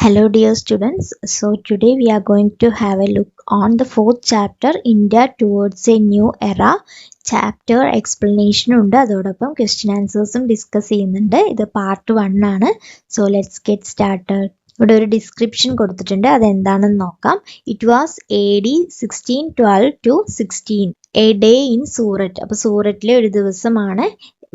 Hello dear students, so today we are going to have a look on the fourth chapter, India towards a new era. Chapter explanation ഉണ്ട്, അതോടൊപ്പം question answersഉം discuss ചെയ്യുന്നുണ്ട്. ഇത് part 1 ആണ്. So let's get started. ഇവിടെ ഒരു description കൊടുത്തിട്ടുണ്ട്, അതെന്താണെന്ന് നോക്കാം. It was AD 1612 to 16, a day in Surat. അപ്പോൾ സൂററ്റിലെ ഒരു ദിവസമാണ്.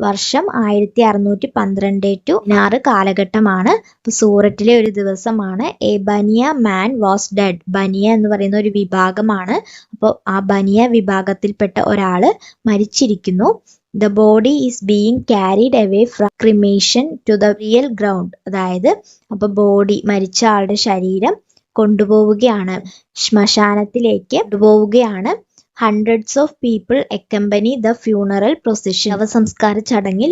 വർഷം 1612 ടു 16 കാലഘട്ടമാണ്. അപ്പോൾ സൂററ്റിലെ ഒരു ദിവസമാണ്. A Bania man was dead. Bania എന്ന് പറയുന്ന ഒരു വിഭാഗമാണ്. അപ്പോൾ ആ ബനിയ വിഭാഗത്തിൽപ്പെട്ട ഒരാൾ മരിച്ചിരിക്കുന്നു. The body is being carried away from cremation to the real ground. അതായത് അപ്പോൾ ബോഡി, മരിച്ച ആളുടെ ശരീരം കൊണ്ടുപോവുകയാണ്, ശ്മശാനത്തിലേക്ക് കൊണ്ടുപോവുകയാണ്. Hundreds of people accompany the funeral procession. ശവസംസ്കാര ചടങ്ങിൽ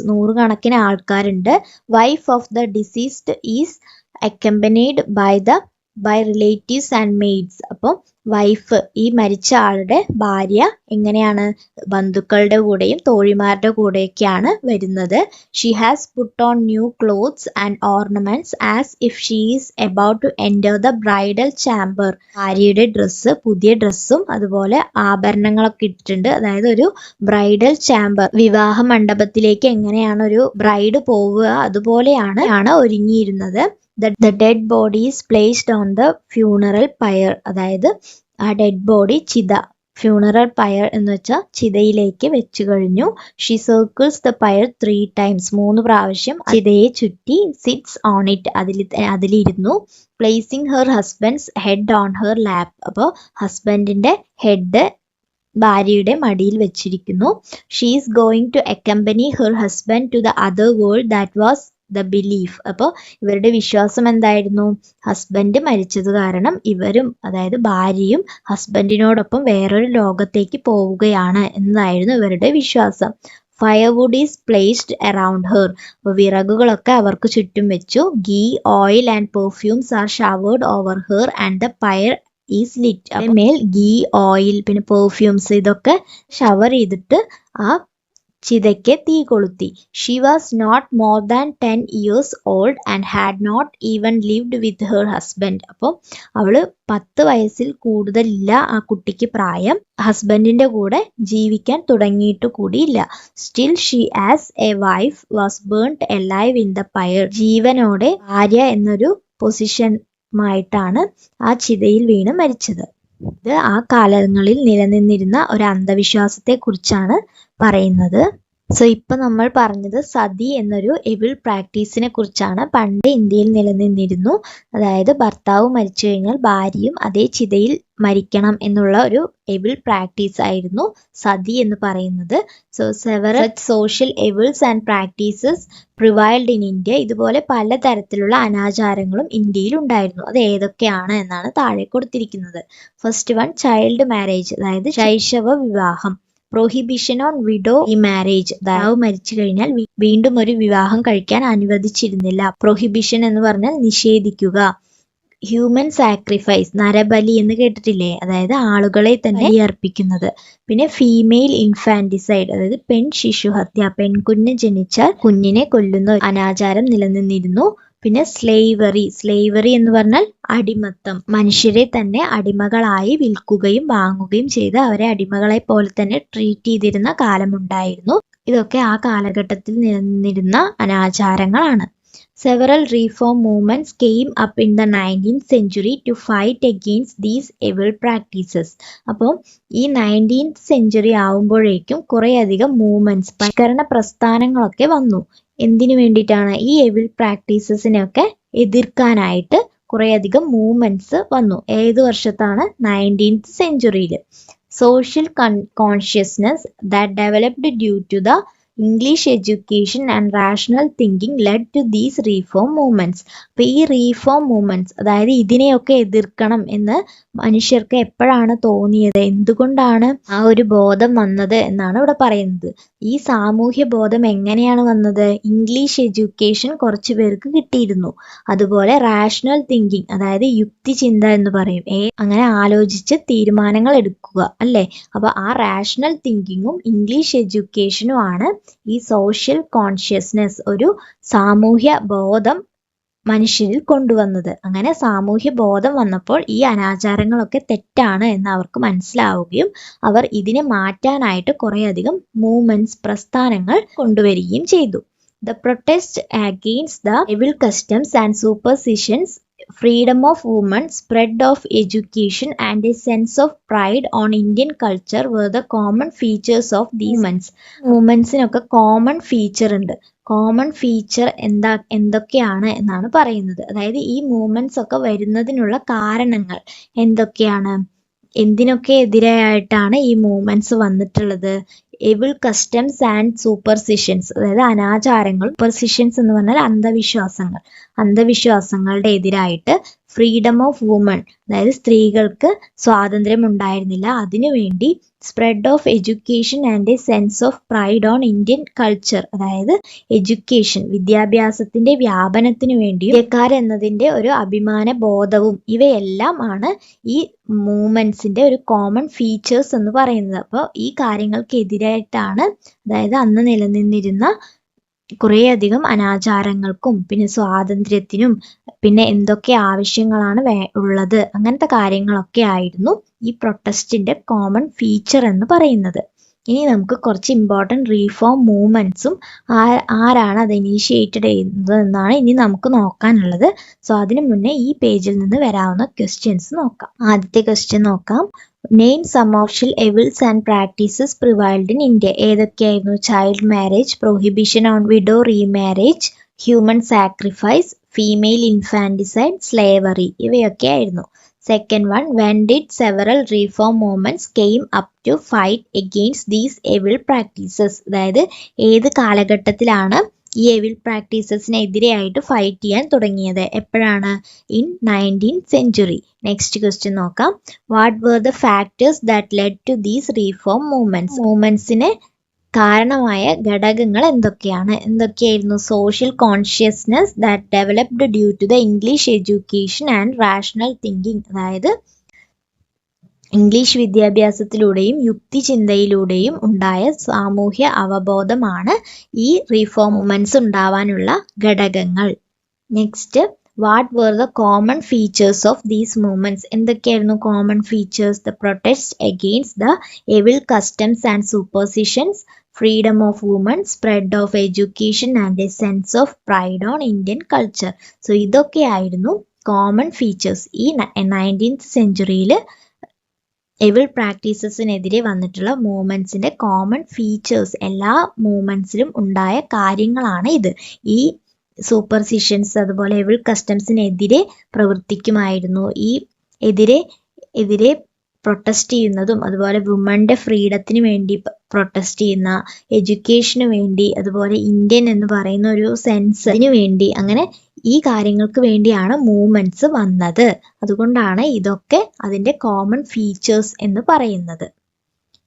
നൂറുകണക്കിന് ആൾക്കാരുണ്ട്. Wife of the deceased is accompanied by relatives and maids. അപ്പോൾ വൈഫ്, ഈ മരിച്ച ആളുടെ ഭാര്യ എങ്ങനെയാണ്? ബന്ധുക്കളുടെ കൂടെയും തോഴിമാരുടെ കൂടെയൊക്കെയാണ് വരുന്നത്. She has put on new clothes and ornaments as if she is about to enter the bridal chamber. ഭാര്യയുടെ ഡ്രസ്സ്, പുതിയ ഡ്രസ്സും അതുപോലെ ആഭരണങ്ങളൊക്കെ ഇട്ടിട്ടുണ്ട്. അതായത് ഒരു ബ്രൈഡൽ ചാമ്പർ, വിവാഹ മണ്ഡപത്തിലേക്ക് എങ്ങനെയാണ് ഒരു ബ്രൈഡ് പോവുക അതുപോലെയാണ് ഒരുങ്ങിയിരുന്നത്. The dead body is placed on the funeral pyre. അതായത് ആ ഡെഡ് ബോഡി ചിത, ഫ്യൂണറൽ പയർ എന്ന് വെച്ചാൽ ചിതയിലേക്ക് വെച്ചു കഴിഞ്ഞു. She circles the pyre 3 times. 3 പ്രാവശ്യം ചിതയെ ചുറ്റി. Sits on it. അതിലിരുന്നു. Placing her husband's head on her lap. അപ്പോൾ ഹസ്ബൻഡിന്റെ ഹെഡ് ഭാര്യയുടെ മടിയിൽ വെച്ചിരിക്കുന്നു. She is going to accompany her husband to the other world. That was the belief. അപ്പോൾ ഇവരുടെ വിശ്വാസം എന്തായിരുന്നു? ഹസ്ബൻഡ് മരിച്ചത് കാരണം ഇവരും, അതായത് ഭാര്യയും ഹസ്ബൻഡിനോടൊപ്പം വേറൊരു ലോകത്തേക്ക് പോവുകയാണ് എന്നതായിരുന്നു ഇവരുടെ വിശ്വാസം. Firewood is placed around her. അപ്പോൾ വിറകുകളൊക്കെ അവർക്ക് ചുറ്റും വെച്ചു. Ghee, oil and perfumes are showered over her and the pyre is lit. മേൽ ഗീ, ഓയിൽ, പിന്നെ പെർഫ്യൂംസ് ഇതൊക്കെ ഷവർ ചെയ്തിട്ട് ആ ചിതയ്ക്ക് തീ കൊളുത്തി. She was not more than 10 years old and had not even lived with her husband. അപ്പോൾ അവള് 10 വയസ്സിൽ കൂടുതലില്ല ആ കുട്ടിക്ക് പ്രായം. ഹസ്ബൻഡിന്റെ കൂടെ ജീവിക്കാൻ തുടങ്ങിയിട്ട് കൂടിയില്ല. Still she as a wife was burnt alive in the pyre. ജീവനോടെ ഭാര്യ എന്നൊരു പൊസിഷനുമായിട്ടാണ് ആ ചിതയിൽ വീണ് മരിച്ചത്. ഇത് ആ കാലങ്ങളിൽ നിലനിന്നിരുന്ന ഒരു അന്ധവിശ്വാസത്തെ കുറിച്ചാണ് പറയുന്നത്. സോ ഇപ്പൊ നമ്മൾ പറഞ്ഞത് സതി എന്നൊരു എവിൾ പ്രാക്ടീസിനെ കുറിച്ചാണ്. പണ്ട് ഇന്ത്യയിൽ നിലനിന്നിരുന്നു. അതായത് ഭർത്താവ് മരിച്ചു കഴിഞ്ഞാൽ ഭാര്യയും അതേ ചിതയിൽ മരിക്കണം എന്നുള്ള ഒരു എവിൾ പ്രാക്ടീസ് ആയിരുന്നു സതി എന്ന് പറയുന്നത്. So several social evils and practices prevailed in India. ഇതുപോലെ പലതരത്തിലുള്ള അനാചാരങ്ങളും ഇന്ത്യയിൽ ഉണ്ടായിരുന്നു. അത് ഏതൊക്കെയാണ് എന്നാണ് താഴെ കൊടുത്തിരിക്കുന്നത്. ഫസ്റ്റ് വൺ, ചൈൽഡ് മാരേജ്, അതായത് ശൈശവ വിവാഹം. പ്രൊഹിബിഷൻ ഓൺ വിഡോ മാരേജ്, ഭർത്താവ് മരിച്ചു കഴിഞ്ഞാൽ വീണ്ടും ഒരു വിവാഹം കഴിക്കാൻ അനുവദിച്ചിരുന്നില്ല. പ്രൊഹിബിഷൻ എന്ന് പറഞ്ഞാൽ നിഷേധിക്കുക. ഹ്യൂമൻ സാക്രിഫൈസ്, നരബലി എന്ന് കേട്ടിട്ടില്ലേ? അതായത് ആളുകളെ തന്നെ അർപ്പിക്കുന്നത്. പിന്നെ ഫീമെയിൽ ഇൻഫാന്റിസൈഡ്, അതായത് പെൺ ശിശുഹത്യ, പെൺകുഞ്ഞ് ജനിച്ചാൽ കുഞ്ഞിനെ കൊല്ലുന്ന അനാചാരം നിലനിന്നിരുന്നു. പിന്നെ സ്ലേവറി എന്ന് പറഞ്ഞാൽ അടിമത്തം, മനുഷ്യരെ തന്നെ അടിമകളായി വിൽക്കുകയും വാങ്ങുകയും ചെയ്ത് അവരെ അടിമകളെ പോലെ തന്നെ ട്രീറ്റ് ചെയ്തിരുന്ന കാലമുണ്ടായിരുന്നു. ഇതൊക്കെ ആ കാലഘട്ടത്തിൽ നിലനിന്നിരുന്ന അനാചാരങ്ങളാണ്. Several reform movements came up in the 19th century to fight against these evil practices. അപ്പോൾ ഈ 19th century ആവുമ്പോഴേക്കും കുറേയധികം മൂവ്മെന്റ്സ്, പരിഷ്കരണ പ്രസ്ഥാനങ്ങളൊക്കെ വന്നു. എന്തിനു വേണ്ടിയിട്ടാണ്? ഈ എവിൾ പ്രാക്ടീസസിനെയൊക്കെ എതിർക്കാനായിട്ട് കുറേയധികം മൂവ്മെന്റ്സ് വന്നു. ഏത് വർഷത്താണ്? 19th century. Social consciousness that developed due to the English education and rational thinking led to these reform movements. അപ്പോൾ ഈ റീഫോം മൂവ്മെന്റ്സ്, അതായത് ഇതിനെയൊക്കെ എതിർക്കണം എന്ന് മനുഷ്യർക്ക് എപ്പോഴാണ് തോന്നിയത്? എന്തുകൊണ്ടാണ് ആ ഒരു ബോധം വന്നത് എന്നാണ് ഇവിടെ പറയുന്നത്. ഈ സാമൂഹ്യ ബോധം എങ്ങനെയാണ് വന്നത്? ഇംഗ്ലീഷ് എഡ്യൂക്കേഷൻ കുറച്ചു പേർക്ക് കിട്ടിയിരുന്നു. അതുപോലെ റാഷണൽ തിങ്കിങ്, അതായത് യുക്തിചിന്ത എന്ന് പറയും. അങ്ങനെ ആലോചിച്ച് തീരുമാനങ്ങൾ എടുക്കുക, അല്ലേ? അപ്പൊ ആ റാഷണൽ തിങ്കിങ്ങും ഇംഗ്ലീഷ് എഡ്യൂക്കേഷനും ആണ് ഈ സോഷ്യൽ കോൺഷ്യസ്നെസ്, ഒരു സാമൂഹ്യ ബോധം മനുഷ്യരിൽ കൊണ്ടുവന്നത്. അങ്ങനെ സാമൂഹ്യ ബോധം വന്നപ്പോൾ ഈ അനാചാരങ്ങളൊക്കെ തെറ്റാണ് എന്ന് അവർക്ക് മനസ്സിലാവുകയും അവർ ഇതിനെ മാറ്റാനായിട്ട് കുറേയധികം മൂവ്മെന്റ്സ്, പ്രസ്ഥാനങ്ങൾ കൊണ്ടുവരികയും ചെയ്തു. The protest against the evil customs and superstitions, freedom of women, spread of education and a sense of pride on Indian culture were the common features of these movements. മൂവ്മെന്റ്സിനൊക്കെ കോമൺ ഫീച്ചർ ഉണ്ട്. Common feature എന്തൊക്കെയാണ് എന്നാണ് പറയുന്നത്. അതായത് ഈ movements ഒക്കെ വരുന്നതിനുള്ള കാരണങ്ങൾ എന്തൊക്കെയാണ്, എന്തിനൊക്കെ എതിരായിട്ടാണ് ഈ മൂവ്മെന്റ്സ് വന്നിട്ടുള്ളത്? എവിൾ കസ്റ്റംസ് ആൻഡ് സൂപ്പർസിഷൻസ്, അതായത് അനാചാരങ്ങൾ. സൂപ്പർസിഷൻസ് എന്ന് പറഞ്ഞാൽ അന്ധവിശ്വാസങ്ങളുടെ എതിരായിട്ട്. ഫ്രീഡം ഓഫ് വുമൺ, അതായത് സ്ത്രീകൾക്ക് സ്വാതന്ത്ര്യം ഉണ്ടായിരുന്നില്ല, അതിനുവേണ്ടി. Spread of education and A sense of pride on Indian culture, അതായത് എഡ്യൂക്കേഷൻ, വിദ്യാഭ്യാസത്തിന്റെ വ്യാപനത്തിനു വേണ്ടിയും ഇന്ത്യക്കാരെന്നതിന്റെ ഒരു അഭിമാന ബോധവും, ഇവയെല്ലാം ആണ് ഈ മൂവ്മെന്റ്സിന്റെ ഒരു കോമൺ ഫീച്ചേഴ്സ് എന്ന് പറയുന്നത്. അപ്പോൾ ഈ കാര്യങ്ങൾക്കെതിരായിട്ടാണ്, അതായത് അന്ന് നിലനിന്നിരുന്ന കുറേയധികം അനാചാരങ്ങൾക്കും പിന്നെ സ്വാതന്ത്ര്യത്തിനും പിന്നെ എന്തൊക്കെ ആവശ്യങ്ങളാണ് ഉള്ളത്, അങ്ങനത്തെ കാര്യങ്ങളൊക്കെ ആയിരുന്നു ഈ പ്രൊട്ടസ്റ്റിന്റെ കോമൺ ഫീച്ചർ എന്ന് പറയുന്നത്. ഇനി നമുക്ക് കുറച്ച് ഇമ്പോർട്ടൻറ്റ് റീഫോം മൂവ്മെന്റ്സും ആരാണ് അത് ഇനീഷ്യേറ്റഡ് ചെയ്യുന്നത് എന്നാണ് ഇനി നമുക്ക് നോക്കാനുള്ളത്. സോ അതിനു മുന്നേ ഈ പേജിൽ നിന്ന് വരാവുന്ന ക്വസ്റ്റ്യൻസ് നോക്കാം. ആദ്യത്തെ ക്വസ്റ്റ്യൻ നോക്കാം. Name some of evils and practices prevailed in India. ഏതൊക്കെയായിരുന്നു? Child marriage, prohibition on widow remarriage, human sacrifice, female infanticide, slavery, ഇവയൊക്കെ ആയിരുന്നു. Second one, when did several reform movements came up to fight against these evil practices? അതായത് ഏത് കാലഘട്ടത്തിലാണ് ഈ എവിൽ പ്രാക്ടീസസിനെതിരെയായിട്ട് fight ചെയ്യാൻ തുടങ്ങിയത്? എപ്പോഴാണ്? In 19th century. Next question നോക്കാം. What were the factors that led to these reform movements? മൂവ്മെന്റ്സിന് കാരണമായ ഘടകങ്ങൾ എന്തൊക്കെയായിരുന്നു? Social consciousness that developed due to the English education and rational thinking, അതായത് ഇംഗ്ലീഷ് വിദ്യാഭ്യാസത്തിലൂടെയും യുക്തിചിന്തയിലൂടെയും ഉണ്ടായ സാമൂഹ്യ അവബോധമാണ് ഈ റീഫോം മൂവ്മെന്റ്സ് ഉണ്ടാവാനുള്ള ഘടകങ്ങൾ. Next, what were the common features of these movements? എന്തൊക്കെയായിരുന്നു common features? The protest against the evil customs and superstitions, freedom of women, spread of education and a sense of pride on Indian culture. So ഇതൊക്കെയായിരുന്നു common features. ഈ 19th സെഞ്ച്വറിയിൽ evil പ്രാക്ടീസസിനെതിരെ വന്നിട്ടുള്ള മൂവ്മെന്റ്സിന്റെ common features. എല്ലാ മൂവ്മെന്റ്സിലും ഉണ്ടായ കാര്യങ്ങളാണ് ഇത്. ഈ സൂപ്പർസിഷൻസ് അതുപോലെ evil കസ്റ്റംസിനെതിരെ പ്രവർത്തിക്കുമായിരുന്നു. ഈ എതിരെ പ്രൊട്ടസ്റ്റ് ചെയ്യുന്നതും അതുപോലെ വുമന്റെ ഫ്രീഡത്തിന് വേണ്ടി പ്രൊട്ടസ്റ്റ് ചെയ്യുന്ന, എഡ്യൂക്കേഷന് വേണ്ടി, അതുപോലെ ഇന്ത്യൻ എന്ന് പറയുന്ന ഒരു സെൻസിന് വേണ്ടി, അങ്ങനെ ഈ കാര്യങ്ങൾക്ക് വേണ്ടിയാണ് മൂവ്മെന്റ്സ് വന്നത്. അതുകൊണ്ടാണ് ഇതൊക്കെ അതിന്റെ കോമൺ ഫീച്ചേഴ്സ് എന്ന് പറയുന്നത്.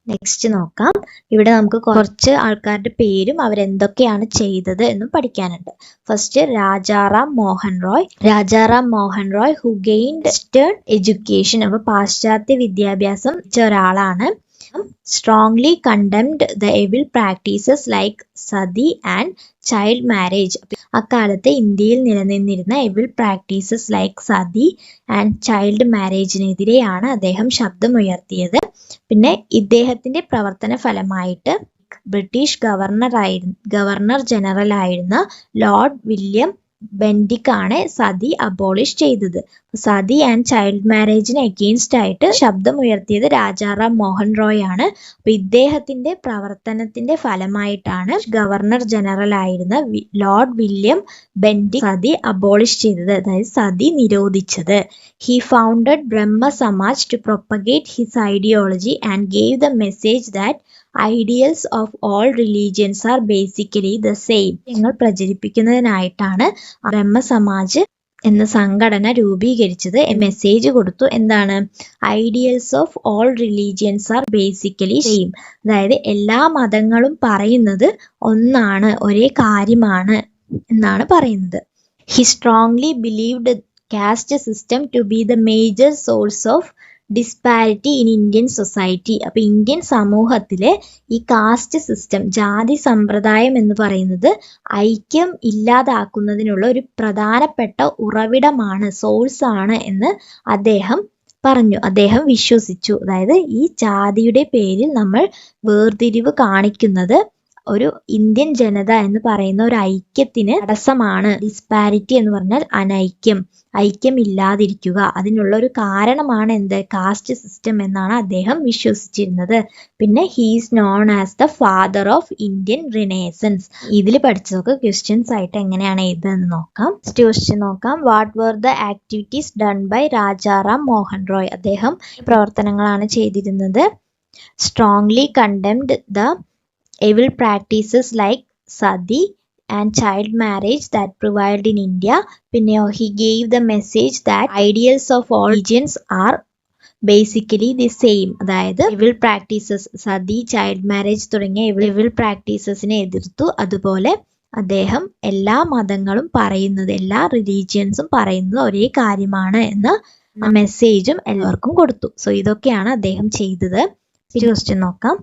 നെക്സ്റ്റ് നോക്കാം. ഇവിടെ നമുക്ക് കുറച്ച് ആൾക്കാരുടെ പേരും അവരെന്തൊക്കെയാണ് ചെയ്തത് എന്നും പഠിക്കാനുണ്ട്. First, Rajaram Mohan Roy who gained western education. അപ്പൊ പാശ്ചാത്യ വിദ്യാഭ്യാസം ഒരാളാണ്. strongly condemned the evil practices like sati and child marriage. അക്കാലത്ത് ഇന്ത്യയിൽ നിലനിന്നിരുന്ന evil practices like sati and child മാരേജിനെതിരെയാണ് അദ്ദേഹം ശബ്ദമുയർത്തിയത്. പിന്നെ ഇദ്ദേഹത്തിന്റെ പ്രവർത്തന ഫലമായിട്ട് ബ്രിട്ടീഷ് ഗവർണർ ജനറൽ ആയിരുന്ന ലോർഡ് വില്യം ബെൻഡിക് ആണ് സതി അബോളിഷ് ചെയ്തത്. സതി ആൻഡ് ചൈൽഡ് മാരേജിന് അഗെയിൻസ്റ്റ് ആയിട്ട് ശബ്ദമുയർത്തിയത് രാജാറാം മോഹൻ റോയ് ആണ്. അപ്പൊ ഇദ്ദേഹത്തിന്റെ പ്രവർത്തനത്തിന്റെ ഫലമായിട്ടാണ് ഗവർണർ ജനറൽ ആയിരുന്ന Lord William Bentinck sati abolish ചെയ്തത്, അതായത് സതി നിരോധിച്ചത്. He founded Brahmo Samaj to propagate his ideology and gave the message that ideals of all religions are basically the same. നിങ്ങൾ പ്രചരിപ്പിക്കുന്നതിനായിട്ടാണ് ബ്രഹ്മസമാജ് എന്ന സംഘടന രൂപീകരിച്ചത്. മെസ്സേജ് കൊടുത്തു, എന്താണ്? Ideals of all religions are basically same, അതായത് എല്ലാ മതങ്ങളും പറയുന്നത് ഒന്നാണ്, ഒരേ കാര്യമാണ് എന്നാണ് പറയുന്നത്. He strongly believed caste system to be the major source of disparity in Indian society. അപ്പോൾ ഇന്ത്യൻ സമൂഹത്തിലെ ഈ കാസ്റ്റ് സിസ്റ്റം, ജാതി സമ്പ്രദായം എന്ന് പറയുന്നത് ഐക്യം ഇല്ലാതാക്കുന്നതിനുള്ള ഒരു പ്രധാനപ്പെട്ട ഉറവിടമാണ്, സോഴ്സ് ആണ് എന്ന് അദ്ദേഹം പറഞ്ഞു, അദ്ദേഹം വിശ്വസിച്ചു. അതായത് ഈ ജാതിയുടെ പേരിൽ നമ്മൾ വേർതിരിവ് കാണിക്കുന്നത് ഒരു ഇന്ത്യൻ ജനത എന്ന് പറയുന്ന ഒരു ഐക്യത്തിന് തടസ്സമാണ്. ഡിസ്പാരിറ്റി എന്ന് പറഞ്ഞാൽ അനൈക്യം, ഐക്യമില്ലാതിരിക്കുക, അതിനുള്ള ഒരു കാരണമാണ് എന്ത്, കാസ്റ്റ് സിസ്റ്റം എന്നാണ് അദ്ദേഹം വിശ്വസിച്ചിരുന്നത്. പിന്നെ he's known as the father of Indian renaissance. ഇതിൽ പഠിച്ചതൊക്കെ ക്വസ്റ്റ്യൻസ് ആയിട്ട് എങ്ങനെയാണ് എഴുതുന്നത് നോക്കാം. ഫസ്റ്റ് ക്വസ്റ്റ്യൻ നോക്കാം. What were the activities done by Rajaram Mohan Roy. അദ്ദേഹം പ്രവർത്തനങ്ങളാണ് ചെയ്തിരുന്നത്. Strongly condemned the evil practices like sati and child marriage that prevailed in India. Pinneo, he gave the message that ideals of all religions are basically the same. അതായത് evil practices, sati, child marriage തുടങ്ങിയ evil practicesനെ എതിർത്തു. അതുപോലെ അദ്ദേഹം എല്ലാ മതങ്ങളും പറയുന്നത്, എല്ലാ റിലീജിയൻസും പറയുന്നത് ഒരേ കാര്യമാണ് എന്ന മെസ്സേജും എല്ലാവർക്കും കൊടുത്തു. സോ ഇതൊക്കെയാണ് അദ്ദേഹം ചെയ്തത്. ക്വസ്റ്റ്യൻ നോക്കാം.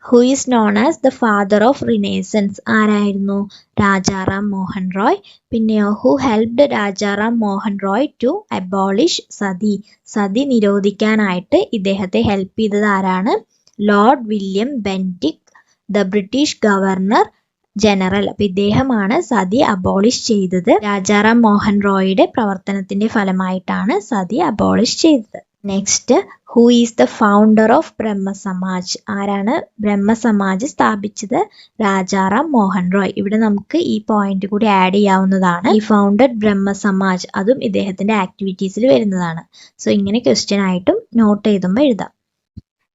Who is known as the father of renaissance. ആരായിരുന്നു? രാജാറാം മോഹൻ റോയ്. പിന്നെയോ, who helped Rajaram Mohan Roy to abolish sati. Sati നിരോധിക്കാനായിട്ട് ഇദ്ദേഹത്തെ ഹെൽപ്പ് ചെയ്തത് ആരാണ്? Lord William Bentinck, the British governor general. അപ്പൊ ഇദ്ദേഹമാണ് സതി അബോളിഷ് ചെയ്തത്. രാജാറാം മോഹൻ റോയിയുടെ പ്രവർത്തനത്തിന്റെ ഫലമായിട്ടാണ് സതി അബോളിഷ് ചെയ്തത്. Next, who is the founder of Brahmo Samaj. ആരാണ് ബ്രഹ്മ സമാജ് സ്ഥാപിച്ചത്? രാജാറാം മോഹൻ റോയ്. ഇവിടെ നമുക്ക് ഈ പോയിന്റ് കൂടി ആഡ് ചെയ്യാവുന്നതാണ്. ഈ ഫൗണ്ടഡ് ബ്രഹ്മ സമാജ്, അതും ഇദ്ദേഹത്തിന്റെ ആക്ടിവിറ്റീസിൽ വരുന്നതാണ്. സോ ഇങ്ങനെ ക്വസ്റ്റ്യൻ ആയിട്ടും നോട്ട് എഴുതുമ്പോൾ എഴുതാം.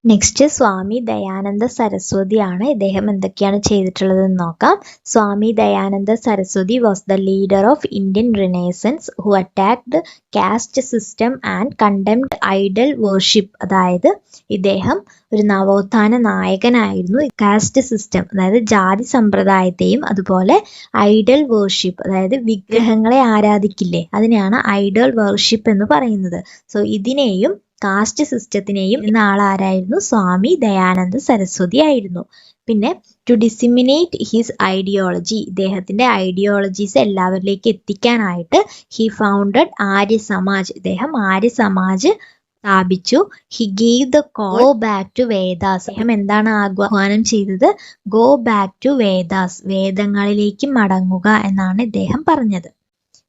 നെക്സ്റ്റ്, സ്വാമി ദയാനന്ദ സരസ്വതി ആണ്. ഇദ്ദേഹം എന്തൊക്കെയാണ് ചെയ്തിട്ടുള്ളതെന്ന് നോക്കാം. Swami Dayananda Saraswati was the leader of Indian renaissance who attacked caste system and condemned idol worship. അതായത് ഇദ്ദേഹം ഒരു നവോത്ഥാന നായകനായിരുന്നു. കാസ്റ്റ് സിസ്റ്റം, അതായത് ജാതി സമ്പ്രദായത്തെയും അതുപോലെ ഐഡൽ വർഷിപ്പ്, അതായത് വിഗ്രഹങ്ങളെ ആരാധിക്കില്ലേ, അതിനെയാണ് ഐഡൽ വർഷിപ്പ് എന്ന് പറയുന്നത്. സോ ഇതിനെയും കാസ്റ്റ് സിസ്റ്റത്തിനെയും ഇന്ന ആളാരായിരുന്നു? സ്വാമി ദയാനന്ദ സരസ്വതി ആയിരുന്നു. പിന്നെ ടു ഡിസിമിനേറ്റ് ഹിസ് ഐഡിയോളജി, ഇദ്ദേഹത്തിന്റെ ഐഡിയോളജീസ് എല്ലാവരിലേക്ക് എത്തിക്കാനായിട്ട് ഹി ഫൗണ്ടഡ് ആര്യ സമാജ്, ഇദ്ദേഹം ആര്യ സമാജ് സ്ഥാപിച്ചു. He gave the call go back to Vedas. അദ്ദേഹം എന്താണ് ആഹ്വാനം ചെയ്തത്? ഗോ ബാക്ക് ടു വേദാസ്, വേദങ്ങളിലേക്ക് മടങ്ങുക എന്നാണ് ഇദ്ദേഹം പറഞ്ഞത്.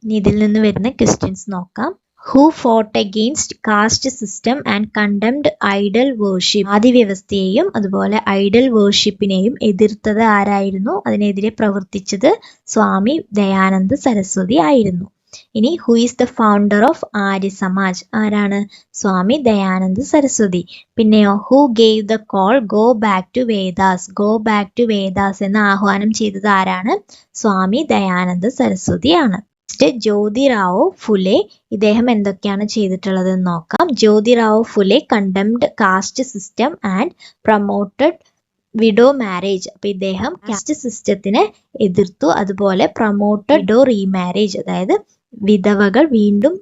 ഇനി ഇതിൽ നിന്ന് വരുന്ന ക്വസ്റ്റ്യൻസ് നോക്കാം. Who fought against caste system and condemned idol worship. ആദിവ്യവസ്ഥയെയും അതുപോലെ ഐഡൽ വർഷിപ്പിനെയും എതിർത്തത് ആരായിരുന്നു? അതിനെതിരെ പ്രവർത്തിച്ചത് സ്വാമി ദയാനന്ദ സരസ്വതി ആയിരുന്നു. ഇനി who is the founder of Arya Samaj. ആരാണ്? സ്വാമി ദയാനന്ദ സരസ്വതി. പിന്നെയോ, who gave the call go back to Vedas. Go back to Vedas എന്ന് ആഹ്വാനം ചെയ്തത് ആരാണ്? സ്വാമി ദയാനന്ദ സരസ്വതി ആണ്. ജ്യോതിറാവോ ഫുലെ, ഇദ്ദേഹം എന്തൊക്കെയാണ് ചെയ്തിട്ടുള്ളത് നോക്കാം. Jyotirao Phule condemned caste system and promoted widow marriage. അപ്പൊ ഇദ്ദേഹം കാസ്റ്റ് സിസ്റ്റത്തിനെ എതിർത്തു, അതുപോലെ പ്രൊമോട്ടഡ് വിഡോ റീമാരേജ്, അതായത് വിധവകൾ വീണ്ടും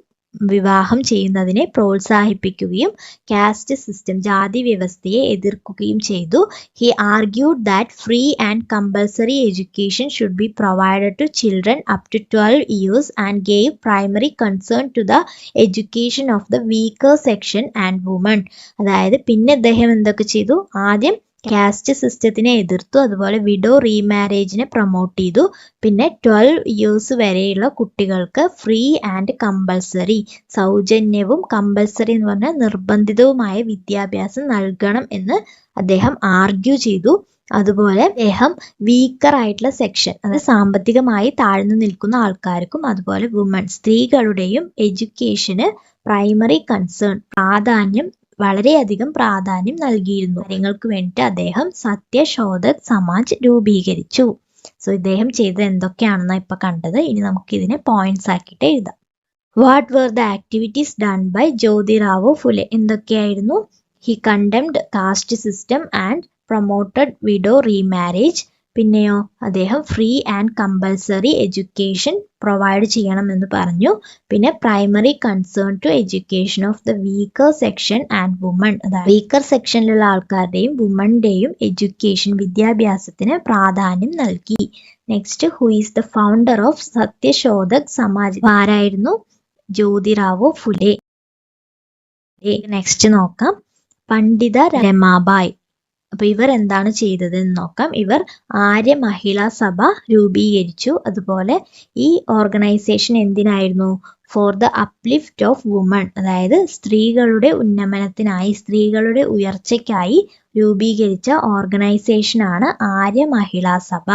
വിവാഹം ചെയ്യുന്നതിനെ പ്രോത്സാഹിപ്പിക്കുകയും കാസ്റ്റ് സിസ്റ്റം, ജാതി വ്യവസ്ഥയെ എതിർക്കുകയും ചെയ്തു. He argued that free and compulsory education should be provided to children up to 12 years and gave primary concern to the education of the weaker section and woman. അതായത് പിന്നെ അദ്ദേഹം എന്തൊക്കെ ചെയ്തു? ആദ്യം കാസ്റ്റ് സിസ്റ്റത്തിനെ എതിർത്തു, അതുപോലെ വിഡോ റീമാരേജിനെ പ്രൊമോട്ട് ചെയ്തു. പിന്നെ 12 ഇയേഴ്സ് വരെയുള്ള കുട്ടികൾക്ക് ഫ്രീ ആൻഡ് കമ്പൽസറി, സൗജന്യവും കമ്പൽസറി എന്ന് പറഞ്ഞാൽ നിർബന്ധിതവുമായ വിദ്യാഭ്യാസം നൽകണം എന്ന് അദ്ദേഹം ആർഗ്യൂ ചെയ്തു. അതുപോലെ അദ്ദേഹം വീക്കർ ആയിട്ടുള്ള സെക്ഷൻ, അതായത് സാമ്പത്തികമായി താഴ്ന്നു നിൽക്കുന്ന ആൾക്കാർക്കും അതുപോലെ വുമൺ, സ്ത്രീകളുടെയും എഡ്യൂക്കേഷന് പ്രൈമറി കൺസേൺ, വളരെയധികം പ്രാധാന്യം നൽകിയിരുന്നു. കാര്യങ്ങൾക്ക് വേണ്ടി അദ്ദേഹം സത്യശോധക് സമാജ് രൂപീകരിച്ചു. സോ ഇദ്ദേഹം ചെയ്തത് എന്തൊക്കെയാണെന്ന് ഇപ്പൊ കണ്ടത്. ഇനി നമുക്ക് ഇതിനെ പോയിന്റ്സ് ആക്കിയിട്ട് എഴുതാം. What were the activities done by Jyotirao Phule. എന്തൊക്കെയായിരുന്നു? He condemned caste system and promoted widow remarriage. പിന്നെയോ അദ്ദേഹം free and compulsory education provide ചെയ്യണമെന്ന് പറഞ്ഞു. പിന്നെ primary concern to education of the weaker section and woman, അതായത് വീക്കർ സെക്ഷനിലുള്ള ആൾക്കാരുടെയും വുമണിന്റെയും എഡ്യൂക്കേഷൻ വിദ്യാഭ്യാസത്തിന് പ്രാധാന്യം നൽകി. Next, who is the founder of Satyashodhak Samaj? ആരായിരുന്നു? ജ്യോതിറാവു ഫുലെ. നെക്സ്റ്റ് നോക്കാം, പണ്ഡിത രമാബായ്. അപ്പൊ ഇവർ എന്താണ് ചെയ്തത് എന്ന് നോക്കാം. ഇവർ ആര്യ മഹിളാ സഭ രൂപീകരിച്ചു. അതുപോലെ ഈ ഓർഗനൈസേഷൻ എന്തിനായിരുന്നു? Four the uplift of woman, അതായത് സ്ത്രീകളുടെ ഉന്നമനത്തിനായി, സ്ത്രീകളുടെ ഉയർച്ചയ്ക്കായി രൂപീകരിച്ച ഓർഗനൈസേഷനാണ് Arya Mahila Sabha.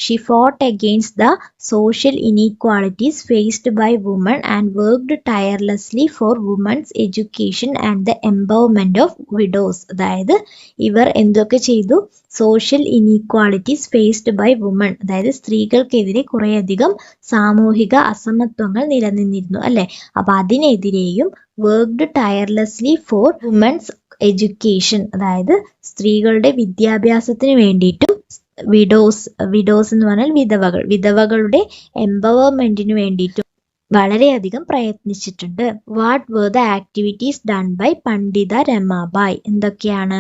She fought against the social inequalities faced by women and worked tirelessly for women's education and the empowerment of widows. അതായത് ഇവർ എന്തൊക്കെ ചെയ്തു? Social inequalities faced by women, അതായത് സ്ത്രീകൾക്കെതിരെ കുറേയധികം സാമൂഹിക അസമത്വങ്ങൾ നിലനിന്നിരുന്നു അല്ലെ. അപ്പൊ അതിനെതിരെയും worked tirelessly for women's education, അതായത് സ്ത്രീകളുടെ വിദ്യാഭ്യാസത്തിന് വേണ്ടിയിട്ടും വിഡോസ് എന്ന് പറഞ്ഞാൽ വിധവകളുടെ എംപവർമെന്റിന് വേണ്ടിയിട്ടും വളരെയധികം പ്രയത്നിച്ചിട്ടുണ്ട്. What were the activities done by Pandita Ramabai? എന്തൊക്കെയാണ്?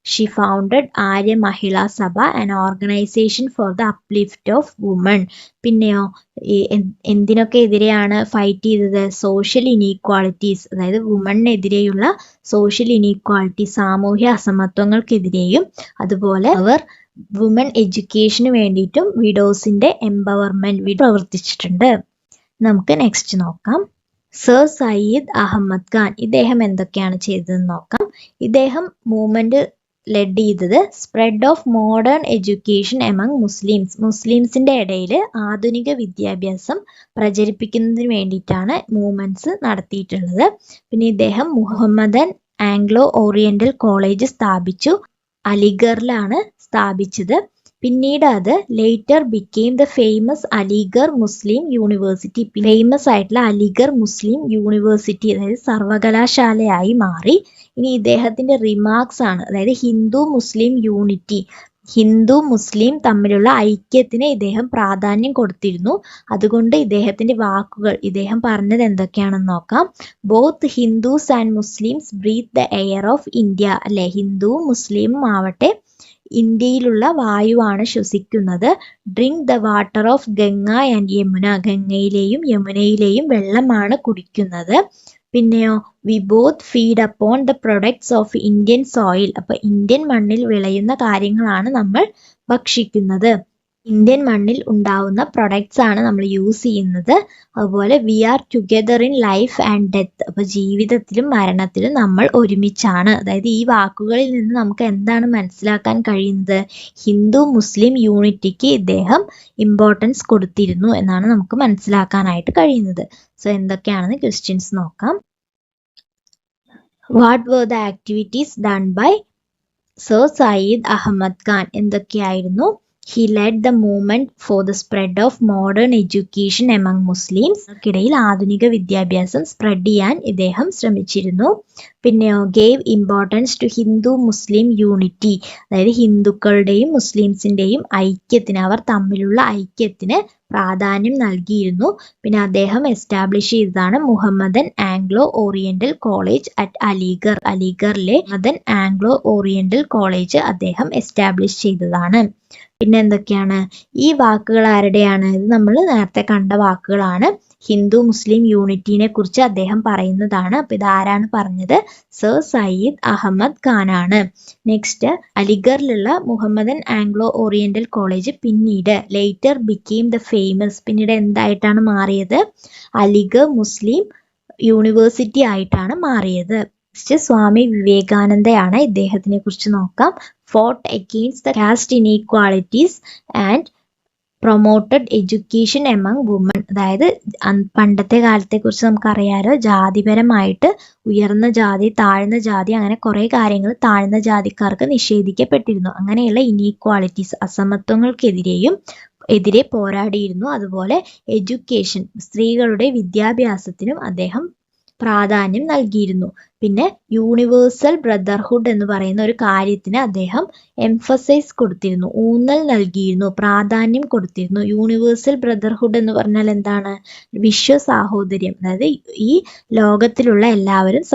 She founded Arya Mahila Sabha, an organisation for the uplift of women. പിന്നെയോ എന്തിനൊക്കെ എതിരെയാണ് ഫൈറ്റ് ചെയ്തത്? സോഷ്യൽ ഇനീക്വാളിറ്റീസ്, അതായത് വുമണിനെതിരെയുള്ള സോഷ്യൽ ഇനീക്വാളിറ്റി, സാമൂഹ്യ അസമത്വങ്ങൾക്കെതിരെയും, അതുപോലെ അവർ വുമൺ എഡ്യൂക്കേഷന് വേണ്ടിയിട്ടും വിഡോസിന്റെ എംപവർമെന്റ് പ്രവർത്തിച്ചിട്ടുണ്ട്. നമുക്ക് നെക്സ്റ്റ് നോക്കാം, സർ സയ്യിദ് അഹമ്മദ് ഖാൻ. ഇദ്ദേഹം എന്തൊക്കെയാണ് ചെയ്തതെന്ന് നോക്കാം. ഇദ്ദേഹം മൂവ്മെന്റ് ലെഡ് ചെയ്തത് spread of modern education among Muslims, മുസ്ലിംസിന്റെ ഇടയിൽ ആധുനിക വിദ്യാഭ്യാസം പ്രചരിപ്പിക്കുന്നതിന് വേണ്ടിയിട്ടാണ് മൂവ്മെന്റ്സ് നടത്തിയിട്ടുള്ളത്. പിന്നെ ഇദ്ദേഹം മുഹമ്മദൻ ആംഗ്ലോ ഓറിയന്റൽ കോളേജ് സ്ഥാപിച്ചു, അലിഗറിലാണ് സ്ഥാപിച്ചത്. പിന്നീട് അത് later became the famous Aligarh Muslim university, famous ആയിട്ടുള്ള അലിഗർ മുസ്ലിം യൂണിവേഴ്സിറ്റി, അതായത് സർവകലാശാലയായി മാറി. ഇനി ഇദ്ദേഹത്തിന്റെ റിമാർക്സ് ആണ്, അതായത് ഹിന്ദു മുസ്ലിം യൂണിറ്റി, ഹിന്ദു മുസ്ലിം തമ്മിലുള്ള ഐക്യത്തിന് ഇദ്ദേഹം പ്രാധാന്യം കൊടുത്തിരുന്നു. അതുകൊണ്ട് ഇദ്ദേഹത്തിന്റെ വാക്കുകൾ, ഇദ്ദേഹം പറഞ്ഞത് എന്തൊക്കെയാണെന്ന് നോക്കാം. Both Hindus and Muslims breathe the air of India, അല്ലെ, ഹിന്ദുവും മുസ്ലിമും ആവട്ടെ ഇന്ത്യയിലുള്ള വായുവാണ് ശ്വസിക്കുന്നത്. Drink the water of Ganga and Yamuna, ഗംഗയിലെയും യമുനയിലെയും വെള്ളമാണ് കുടിക്കുന്നത്. പിന്നെയോ we both feed upon the products of Indian soil, അപ്പൊ ഇന്ത്യൻ മണ്ണിൽ വിളയുന്ന കാര്യങ്ങളാണ് നമ്മൾ ഭക്ഷിക്കുന്നത്, ഇന്ത്യൻ മണ്ണിൽ ഉണ്ടാവുന്ന പ്രൊഡക്ട്സ് ആണ് നമ്മൾ യൂസ് ചെയ്യുന്നത്. അതുപോലെ we are together in life and death, അപ്പൊ ജീവിതത്തിലും മരണത്തിലും നമ്മൾ ഒരുമിച്ചാണ്. അതായത് ഈ വാക്കുകളിൽ നിന്ന് നമുക്ക് എന്താണ് മനസ്സിലാക്കാൻ കഴിയുന്നത്? ഹിന്ദു മുസ്ലിം യൂണിറ്റിക്ക് ഇദ്ദേഹം ഇമ്പോർട്ടൻസ് കൊടുത്തിരുന്നു എന്നാണ് നമുക്ക് മനസ്സിലാക്കാനായിട്ട് കഴിയുന്നത്. സോ എന്തൊക്കെയാണെന്ന് ക്വസ്റ്റ്യൻസ് നോക്കാം. What were the activities done by Sir Syed Ahmad Khan? എന്തൊക്കെയായിരുന്നു? He led the movement for the spread of modern education among Muslims. ക്കിടയിൽ ആധുനിക വിദ്യാഭ്യാസം സ്പ്രെഡ് ചെയ്യാൻ ഇദ്ദേഹം ശ്രമിച്ചിരുന്നു. പിന്നെയോ gave importance to Hindu Muslim unity, അതായത് ഹിന്ദുക്കളുടെയും മുസ്ലിംസിന്റെയും ഐക്യത്തിന്, അവർ തമ്മിലുള്ള ഐക്യത്തിന് പ്രാധാന്യം നൽകിയിരുന്നു. പിന്നെ അദ്ദേഹം എസ്റ്റാബ്ലിഷ് ചെയ്തതാണ് Muhammadan Anglo Oriental College at Aligarh, അലിഗറിലെ മുഹമ്മദൻ ആംഗ്ലോ ഓറിയന്റൽ കോളേജ് അദ്ദേഹം എസ്റ്റാബ്ലിഷ് ചെയ്തതാണ്. പിന്നെ എന്തൊക്കെയാണ്? ഈ വാക്കുകൾ ആരുടെയാണ്? ഇത് നമ്മൾ നേരത്തെ കണ്ട വാക്കുകളാണ്. ഹിന്ദു മുസ്ലിം യൂണിറ്റിനെ കുറിച്ച് അദ്ദേഹം പറയുന്നതാണ്. അപ്പൊ ഇത് ആരാണ് പറഞ്ഞത്? സർ സയ്യിദ് അഹമ്മദ് ഖാൻ ആണ്. നെക്സ്റ്റ്, അലിഗറിലുള്ള മുഹമ്മദൻ ആംഗ്ലോ ഓറിയന്റൽ കോളേജ് പിന്നീട് ലേറ്റർ ബിക്കെയിം ദ ഫേമസ്, പിന്നീട് എന്തായിട്ടാണ് മാറിയത്? അലിഗർ മുസ്ലിം യൂണിവേഴ്സിറ്റി ആയിട്ടാണ് മാറിയത്. നെക്സ്റ്റ്, സ്വാമി വിവേകാനന്ദയാണ്. ഇദ്ദേഹത്തിനെ കുറിച്ച് നോക്കാം. fought against the caste inequalities and promoted education among women, അതായത് പണ്ടത്തെ കാലത്തെ കുറിച്ച് നമുക്കറിയാലോ, ജാതിപരമായിട്ട് ഉയർന്ന ജാതി താഴ്ന്ന ജാതി അങ്ങനെ കുറെ കാര്യങ്ങൾ താഴ്ന്ന ജാതിക്കാർക്ക് നിഷേധിക്കപ്പെട്ടിരുന്നു. അങ്ങനെയുള്ള ഇനീക്വാളിറ്റീസ്, എതിരെ പോരാടിയിരുന്നു. അതുപോലെ എഡ്യൂക്കേഷൻ, സ്ത്രീകളുടെ വിദ്യാഭ്യാസത്തിനും അദ്ദേഹം പ്രാധാന്യം നൽകിയിരുന്നു. പിന്നെ യൂണിവേഴ്സൽ ബ്രദർഹുഡ് എന്ന് പറയുന്ന ഒരു കാര്യത്തിന് അദ്ദേഹം എംഫസൈസ് കൊടുത്തിരുന്നു, ഊന്നൽ നൽകിയിരുന്നു, പ്രാധാന്യം കൊടുത്തിരുന്നു. യൂണിവേഴ്സൽ ബ്രദർഹുഡ് എന്ന് പറഞ്ഞാൽ എന്താണ്? വിശ്വ സാഹോദര്യം, അതായത് ഈ ലോകത്തിലുള്ള എല്ലാവരും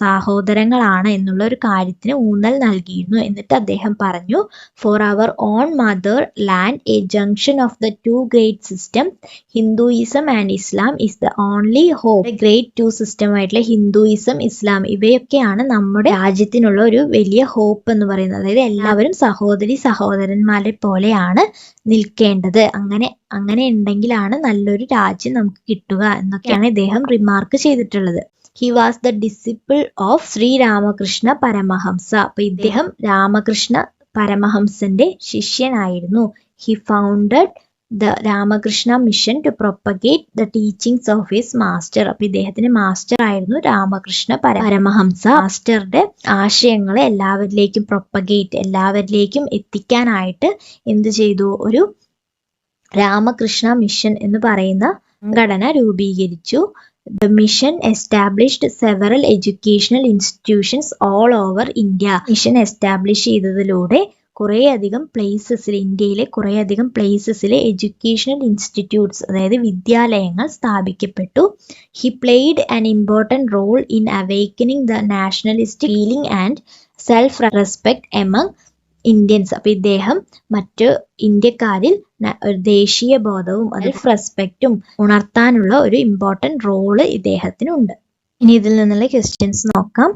സഹോദരങ്ങളാണ് എന്നുള്ള ഒരു കാര്യത്തിന് ഊന്നൽ നൽകിയിരുന്നു. എന്നിട്ട് അദ്ദേഹം പറഞ്ഞു, for our own mother land a junction of the two great system Hinduism and Islam is the only hope. Great two system ആയിട്ടുള്ള ഹിന്ദുയിസം, ഇസ്ലാം ഇവയൊക്കെയാണ് നമ്മുടെ രാജ്യത്തിനുള്ള ഒരു വലിയ ഹോപ്പ് എന്ന് പറയുന്നത്. അതായത് എല്ലാവരും സഹോദരന്മാരെ പോലെയാണ് നിൽക്കേണ്ടത്. അങ്ങനെ ഉണ്ടെങ്കിലാണ് നല്ലൊരു രാജ്യം നമുക്ക് കിട്ടുക എന്നൊക്കെയാണ് ഇദ്ദേഹം റിമാർക്ക് ചെയ്തിട്ടുള്ളത്. He was the disciple of Shri Ramakrishna Paramahamsa. അപ്പൊ ഇദ്ദേഹം രാമകൃഷ്ണ പരമഹംസന്റെ ശിഷ്യനായിരുന്നു. He founded the Ramakrishna mission to propagate the teachings of his master. അപ്പൊ ഇദ്ദേഹത്തിന്റെ മാസ്റ്റർ ആയിരുന്നു രാമകൃഷ്ണ പരമഹംസ. മാസ്റ്ററുടെ ആശയങ്ങളെ എല്ലാവരിലേക്കും എല്ലാവരിലേക്കും എത്തിക്കാനായിട്ട് എന്ത് ചെയ്തു? ഒരു രാമകൃഷ്ണ മിഷൻ എന്ന് പറയുന്ന ഘടന രൂപീകരിച്ചു. The mission established several educational institutions all over India. Mission establish ചെയ്തതിലൂടെ കുറേയധികം പ്ലേസസിൽ, ഇന്ത്യയിലെ കുറേയധികം പ്ലേസസിലെ എഡ്യൂക്കേഷണൽ ഇൻസ്റ്റിറ്റ്യൂട്ട്സ്, അതായത് വിദ്യാലയങ്ങൾ സ്ഥാപിക്കപ്പെട്ടു. He played an important role in awakening the nationalistic feeling and self respect among Indians. അപ്പോൾ ഇദ്ദേഹം മറ്റ് ഇന്ത്യക്കാരിൽ ദേശീയ ബോധവും സെൽഫ് റെസ്പെക്റ്റും ഉണർത്താനുള്ള ഒരു ഇമ്പോർട്ടൻറ്റ് റോള് ഇദ്ദേഹത്തിനുണ്ട്. ഇനി ഇതിൽ നിന്നുള്ള ക്വസ്റ്റ്യൻസ് നോക്കാം.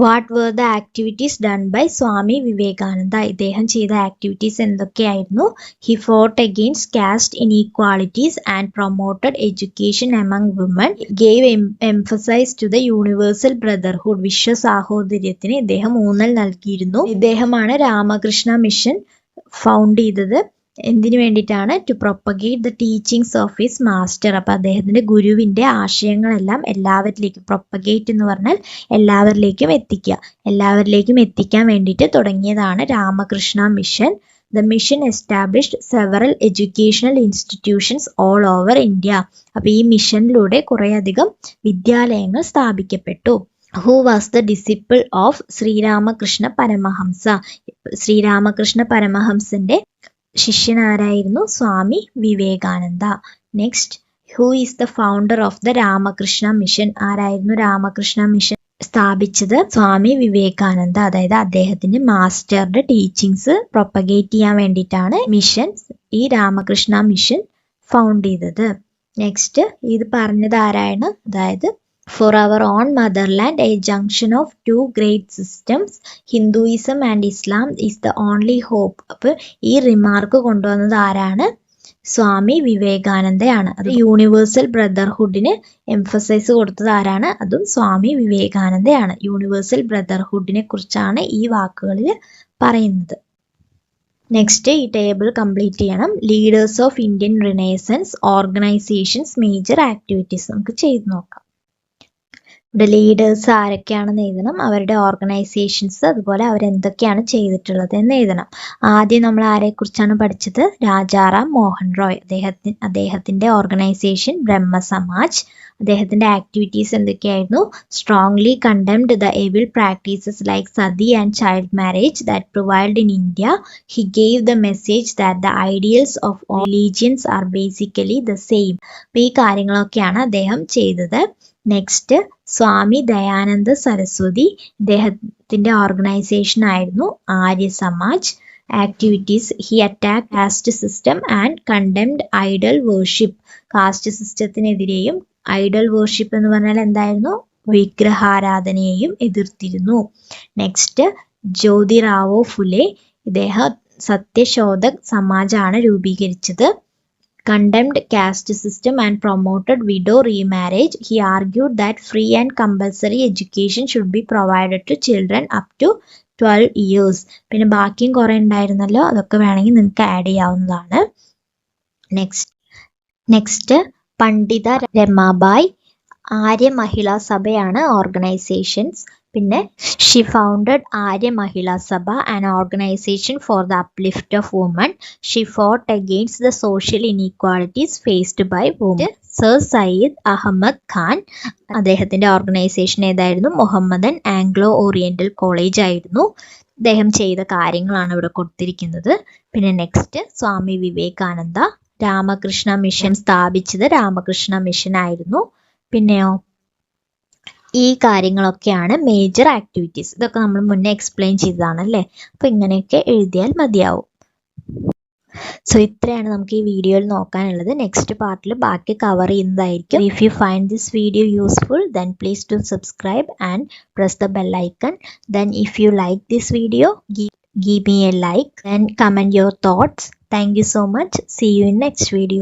What were the activities done by Swami Vivekananda? ഇദ്ദേഹം ചെയ്ത ആക്ടിവിറ്റീസ് എന്തൊക്കെയായിരുന്നു? He fought against caste inequalities and promoted education among women. Gave emphasise to the universal brotherhood. വിശ്വ സാഹോദര്യത്തിന് ഇദ്ദേഹം ഊന്നൽ നൽകിയിരുന്നു. ഇദ്ദേഹമാണ് രാമകൃഷ്ണ മിഷൻ ഫൗണ്ട് ചെയ്തത്. എന്തിനു വേണ്ടിയിട്ടാണ്? To propagate the teachings of his master. അപ്പം അദ്ദേഹത്തിൻ്റെ ഗുരുവിൻ്റെ ആശയങ്ങളെല്ലാം എല്ലാവരിലേക്കും, പ്രൊപ്പഗേറ്റ് എന്ന് പറഞ്ഞാൽ എല്ലാവരിലേക്കും എത്തിക്കാൻ വേണ്ടിയിട്ട് തുടങ്ങിയതാണ് Ramakrishna mission. The mission established several educational institutions all over India. അപ്പോൾ ഈ മിഷനിലൂടെ കുറേയധികം വിദ്യാലയങ്ങൾ സ്ഥാപിക്കപ്പെട്ടു. Who was the disciple of Sri Ramakrishna Paramahansa? Sri Ramakrishna പരമഹംസന്റെ ശിഷ്യനാരായിരുന്നു? Swami Vivekananda. Next, who is the founder of the Ramakrishna mission? ആരായിരുന്നു രാമകൃഷ്ണ മിഷൻ സ്ഥാപിച്ചത്? സ്വാമി വിവേകാനന്ദ. അതായത് അദ്ദേഹത്തിന്റെ മാസ്റ്ററുടെ ടീച്ചിങ്സ് പ്രൊപ്പഗേറ്റ് ചെയ്യാൻ വേണ്ടിയിട്ടാണ് ഈ രാമകൃഷ്ണ മിഷൻ ഫൗണ്ട് ചെയ്തത്. നെക്സ്റ്റ്, ഇത് പറഞ്ഞത് ആരാണ്? അതായത് for our own motherland, a junction of two great systems, Hinduism and Islam is the only hope. അപ്പോൾ ഈ റിമാർക്ക് കൊണ്ടുവന്നത് ആരാണ്? സ്വാമി വിവേകാനന്ദയാണ്. അത് യൂണിവേഴ്സൽ ബ്രദർഹുഡിന് എംഫസൈസ് കൊടുത്തത് ആരാണ്? അതും സ്വാമി വിവേകാനന്ദയാണ്. യൂണിവേഴ്സൽ ബ്രദർഹുഡിനെ കുറിച്ചാണ് ഈ വാക്കുകളിൽ പറയുന്നത്. നെക്സ്റ്റ്, ഈ ടേബിൾ കംപ്ലീറ്റ് ചെയ്യണം. Leaders of Indian renaissance, organisations, major activities നമുക്ക് ചെയ്ത് നോക്കാം. ഇവിടെ ലീഡേഴ്സ് ആരൊക്കെയാണെന്ന് എഴുതണം, അവരുടെ ഓർഗനൈസേഷൻസ്, അതുപോലെ അവരെന്തൊക്കെയാണ് ചെയ്തിട്ടുള്ളത് എന്ന് എഴുതണം. ആദ്യം നമ്മൾ ആരെക്കുറിച്ചാണ് പഠിച്ചത്? രാജാറാം മോഹൻ റോയ്. അദ്ദേഹത്തിൻ്റെ ഓർഗനൈസേഷൻ ബ്രഹ്മസമാജ്. അദ്ദേഹത്തിൻ്റെ ആക്ടിവിറ്റീസ് എന്തൊക്കെയായിരുന്നു? Strongly condemned the എവിൽ practices like sati and child marriage that prevailed in India. He gave the message that the ideals of all religions are basically the same. അപ്പോൾ ഈ കാര്യങ്ങളൊക്കെയാണ് അദ്ദേഹം ചെയ്തത്. നെക്സ്റ്റ്, സ്വാമി ദയാനന്ദ സരസ്വതി. ഇദ്ദേഹത്തിൻ്റെ ഓർഗനൈസേഷൻ ആയിരുന്നു Arya Samaj. Activities: he attack cast system and condemned Idol worship. Cast സിസ്റ്റത്തിനെതിരെയും Idol worship എന്ന് പറഞ്ഞാൽ എന്തായിരുന്നു? വിഗ്രഹാരാധനയെയും എതിർത്തിരുന്നു. നെക്സ്റ്റ്, ജ്യോതിറാവോ ഫുലെ. ഇദ്ദേഹം സത്യശോധക് സമാജാണ് രൂപീകരിച്ചത്. Condemned caste system and promoted widow remarriage. He argued that free and compulsory education should be provided to children up to 12 years. പിന്നെ ബാക്കിയും കുറേ ഉണ്ടായിരുന്നല്ലോ, അതൊക്കെ വേണമെങ്കിൽ നിങ്ങൾക്ക് ആഡ് ചെയ്യാവുന്നതാണ്. നെക്സ്റ്റ്, പണ്ഡിത രമാബായ്. ആര്യ മഹിളാ സഭയാണ് ഓർഗനൈസേഷൻസ്. പിന്നെ Xi founded Arya Mahila Sabha, an organisation for the uplift of woman. She fought against the social inequalities faced by woman. Sir Syed Ahmad Khan, അദ്ദേഹത്തിന്റെ ഓർഗനൈസേഷൻ ഏതായിരുന്നു? മുഹമ്മദൻ ആംഗ്ലോ ഓറിയന്റൽ കോളേജ് ആയിരുന്നു. അദ്ദേഹം ചെയ്ത കാര്യങ്ങളാണ് ഇവിടെ കൊടുത്തിരിക്കുന്നത്. പിന്നെ നെക്സ്റ്റ് സ്വാമി വിവേകാനന്ദ, രാമകൃഷ്ണ മിഷൻ സ്ഥാപിച്ചത് രാമകൃഷ്ണ മിഷൻ ആയിരുന്നു. പിന്നെയോ ഈ കാര്യങ്ങളൊക്കെയാണ് മേജർ ആക്ടിവിറ്റീസ്. ഇതൊക്കെ നമ്മൾ മുന്നേ എക്സ്പ്ലെയിൻ ചെയ്തതാണ് അല്ലേ. അപ്പോൾ ഇങ്ങനെയൊക്കെ എഴുതിയാൽ മതിയാവും. സോ ഇത്രയാണ് നമുക്ക് ഈ വീഡിയോയിൽ നോക്കാനുള്ളത്. നെക്സ്റ്റ് പാർട്ടിൽ ബാക്കി കവർ ചെയ്യുന്നതായിരിക്കും. If you find this video useful then please do subscribe and press the bell icon. Then if you like this video, give me a like and comment your thoughts. Thank you so much. See you in next video.